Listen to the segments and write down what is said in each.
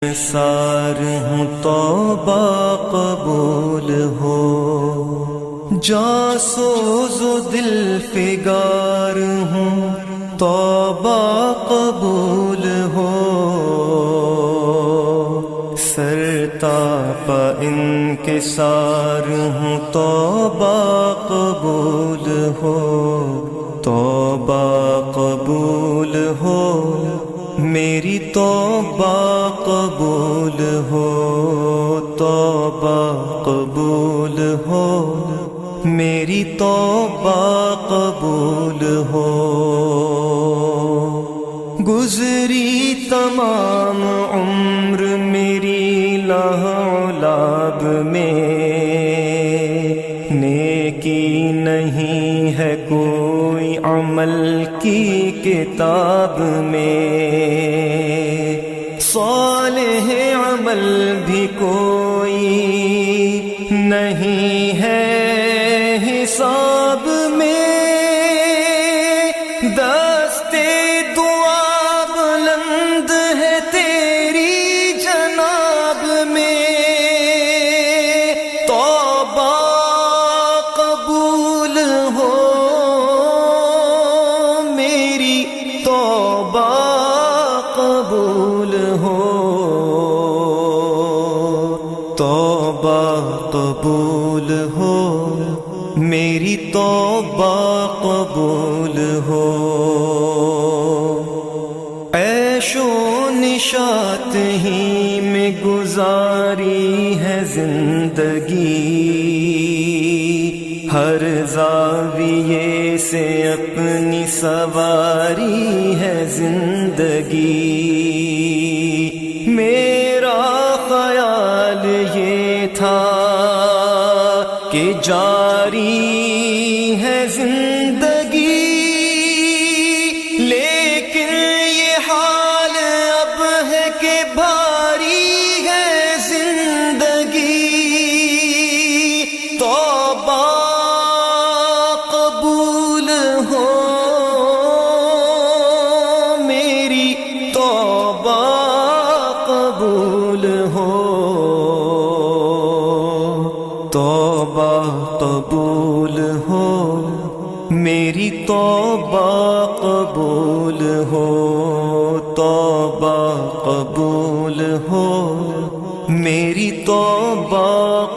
سار ہوں توبہ قبول ہو، جاسوز و دل فگار ہوں توبہ قبول ہو، سرتاپا انکسار ہوں توبہ قبول ہو، توبہ قبول ہو، میری توبہ قبول ہو، توبہ قبول ہو، میری توبہ قبول ہو۔ گزری تمام عمر میری لہولاب میں، نیکی نہیں ہے کوئی عمل کی کتاب میں، صالح عمل بھی کوئی نہیں ہے حساب میں، دستے دعا بلند ہے تیری جناب میں، توبہ قبول ہو، میری توبہ قبول ہو، توبہ قبول ہو، میری توبہ قبول ہو۔ عیش و نشاط ہی میں گزاری ہے زندگی، ہر زاویے سے اپنی سواری ہے زندگی، میرا خیال یہ تھا کہ جاری ہے زندگی، لیکن یہ حال اب ہے کہ بھاری ہے زندگی، توبہ قبول ہو، میری توبہ قبول ہو، توبہ قبول ہو، میری توبہ قبول ہو، توبہ قبول ہو، میری توبہ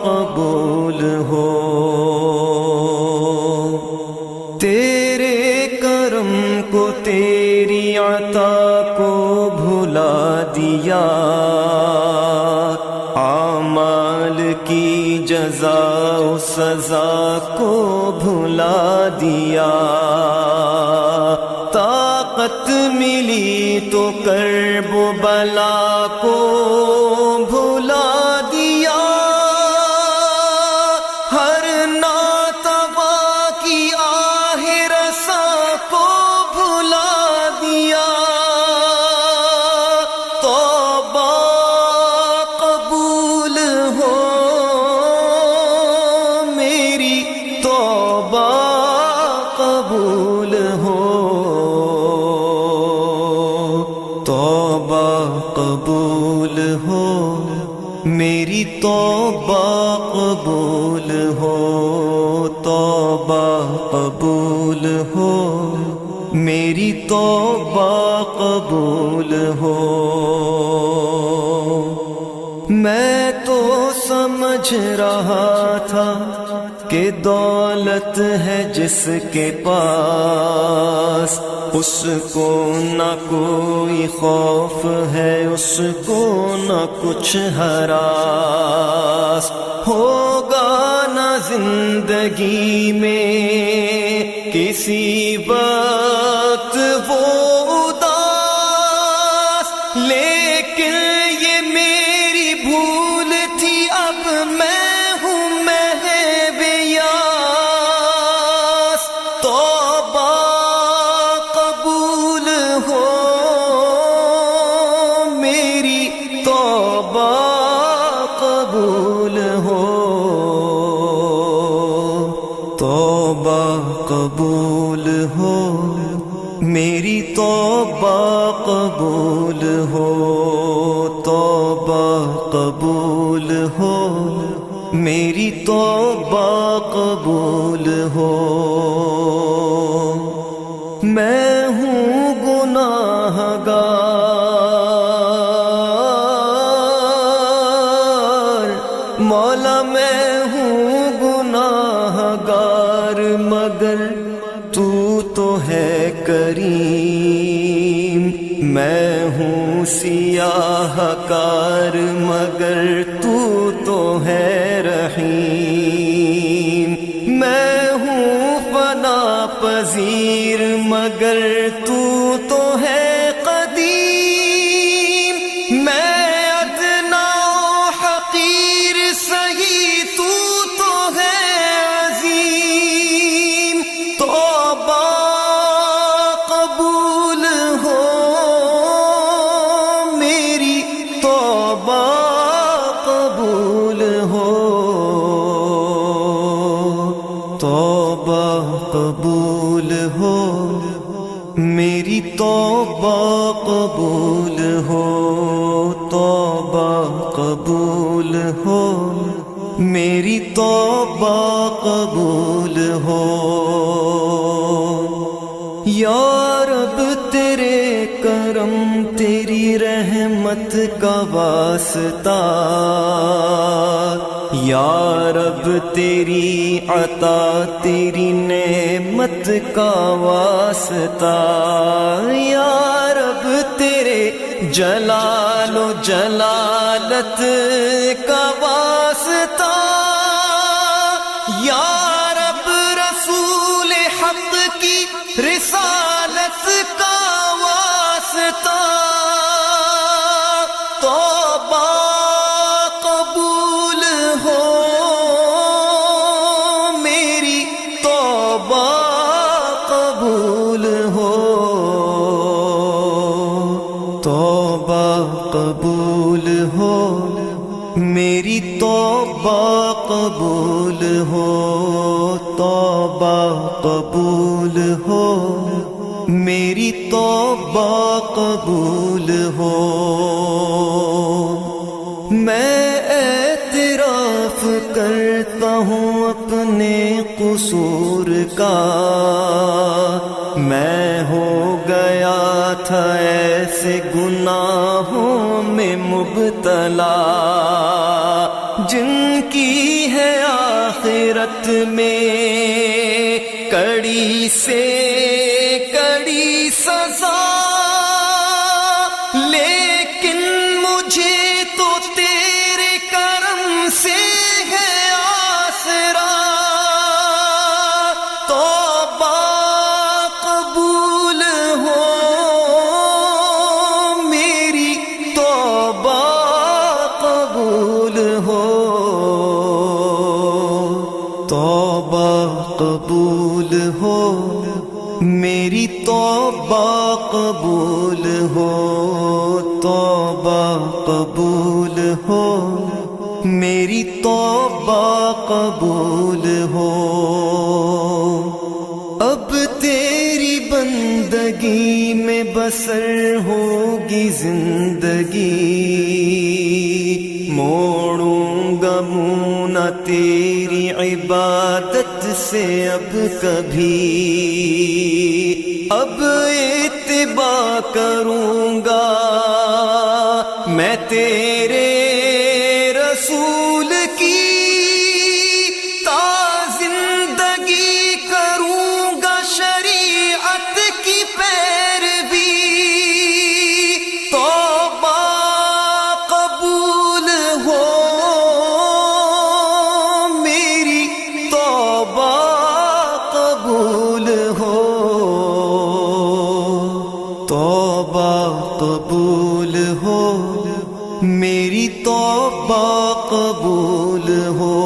قبول ہو۔ تیرے کرم کو تیری عطا کو بھلا دیا، اعمال کی جزا و سزا کو بھلا دیا، طاقت ملی تو کرب و بلا کو بھلا دیا، ہر ناتوا کی آہ رسا کو بھلا دیا، توبہ قبول ہو، میری توبہ قبول ہو، توبہ قبول ہو، میری توبہ قبول ہو، توبہ قبول ہو، میری توبہ قبول ہو۔ میں تو سمجھ رہا تھا کہ دولت ہے جس کے پاس، اس کو نہ کوئی خوف ہے، اس کو نہ کچھ ہراس، ہوگا نہ زندگی میں کسی وقت وہ اداس، لیکن یہ میری بھول تھی، اب میں ہوں محو یاس، توبہ قبول ہو، میری توبہ قبول ہو، توبہ قبول ہو، میری توبہ قبول ہو، میری توبہ قبول ہو، میں ہوں گناہ گار، مولا میں ہوں گناہ گار، مگر تو تو ہے کریم، میں ہوں سیاہ کار، مگر تو تو ہے رحیم، میں ہوں فنا پذیر، مگر تو تو ہے قدیم، میں ادنا حقیر سہی، تو تو ہے عظیم، توبہ قبول ہو، میری توبہ قبول ہو، توبہ قبول ہو، میری توبہ قبول ہو، توبہ قبول ہو، میری توبہ قبول ہو، یا رب تیرے کرم تیری رحمت کا واسطہ، یا رب تیری عطا تیری نعمت کا واسطہ، یا رب تیرے جلال و جلالت کا واسطہ، یا رب رسول حق کی رسالت کا واسطہ، توبہ قبول ہو، میری توبہ قبول ہو، توبہ قبول ہو، میری توبہ قبول ہو، توبہ قبول ہو، میری توبہ قبول ہو، میں اعتراف کرتا ہوں اپنے قصور کا، میں ہو گیا تھا ایسے گناہوں میں مبتلا، جن کی ہے آخرت میں کڑی سے کڑی سزا، لیکن مجھے تو تیرے کرم سے ہے آسرا، توبہ قبول ہو، میری توبہ قبول ہو، توبہ قبول ہو، میری توبہ قبول ہو، توبہ قبول ہو، میری توبہ قبول ہو، اب تیری بندگی میں بسر ہوگی زندگی، موڑوں گا منہ نہ تیری عبادت سے اب کبھی، اب اتباع کروں گا میں تیرے رسول کی، تا زندگی کروں گا شریعت کی پیروی، توبہ قبول ہو، میری توبہ قبول ہو، توبہ قبول ہو، میری توبہ قبول ہو،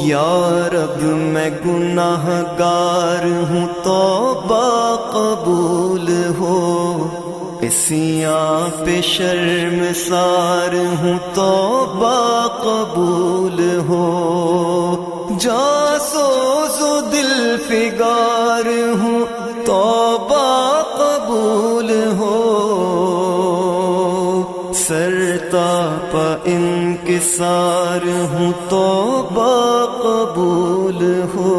یا رب میں گناہ گار ہوں، توبہ قبول ہو، اسیاں پہ شرمسار ہوں، توبہ قبول ہو، جاسوس و دل فگار ہوں، توبہ قبول ہو، سرتا پا انکسار ہوں توبہ قبول ہو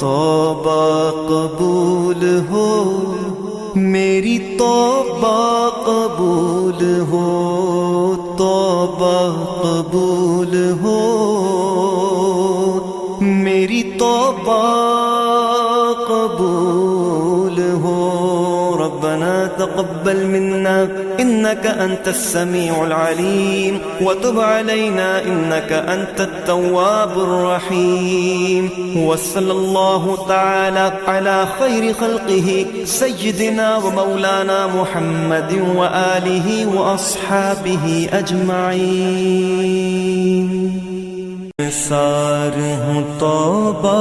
توبہ قبول ہو میری توبہ قبول ہو توبہ قبول ہو میری توبہ قبول ہو ربنا تقبل منا إنك أنت السميع العليم وتب علينا إنك أنت التواب الرحيم وصلى الله تعالى على خير خلقه سيدنا ومولانا محمد وآله وأصحابه أجمعين سار ہوں توبہ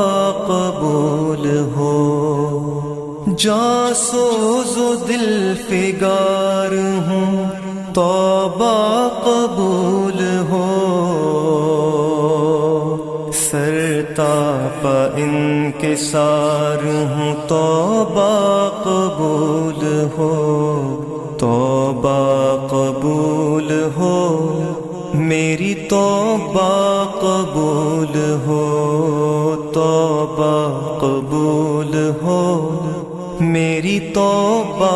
قبول ہو جاسوز و دل فگار ہوں توبہ قبول ہو سرتاپ انکسار ہوں توبہ قبول ہو توبہ قبول ہو میری توبہ قبول ہو توبہ قبول ہو میری توبہ